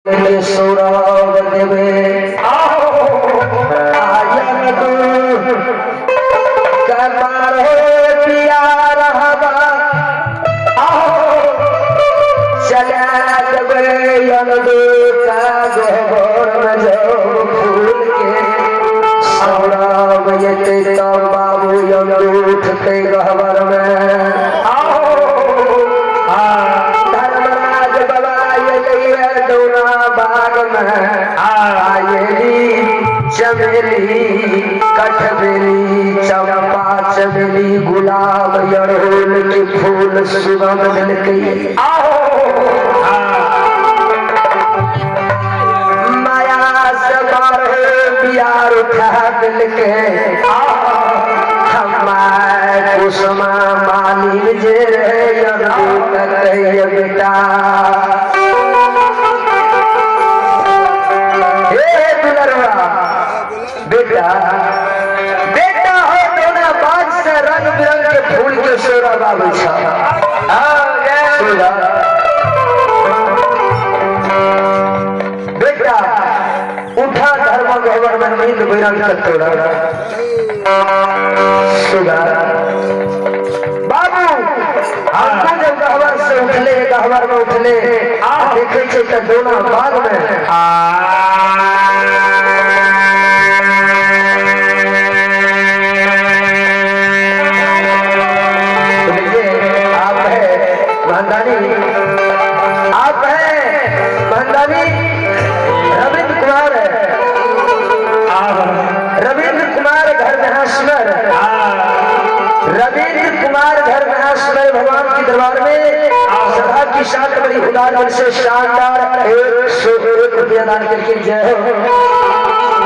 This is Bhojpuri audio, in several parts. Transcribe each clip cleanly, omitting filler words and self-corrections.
सौरभ देवे आयन तू करमार हो पिया रहबा चला देवे यन दू का गोबर में जो फूल के सौरभ ये तो बाबू यन उठते गहबर में चमेली कठबेली चंपा चमेली गुलाब अड़हुल के फूल सुगंध मिलके माया से मारे प्यार उठा मिलके हमारे कुसुमा माली जे बेटा बेटा बेटा हो दोना बाज से रंग बिरंग के फूल के सोरा बाबू बेटा उठा धर्म गोबर में नींद बिरंग का तोड़ा बाबू हमको जब गहवर से उठले गहवर में उठले देखे तो दोना बाग में आप हैं भंडारी रविंद्र कुमार रविंद्र कुमार घर में हंसनर रविंद्र कुमार घर में हंसनर भगवान के दरबार में सभा की शान बड़ी उदार से शानदार 101 रुपया दान करके जय हो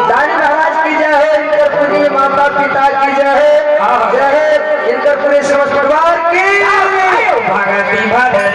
दानी महाराज की जय हो इनकर पूरी माता पिता की जय है इनकर पूरे समस्त परिवार की भगती भजन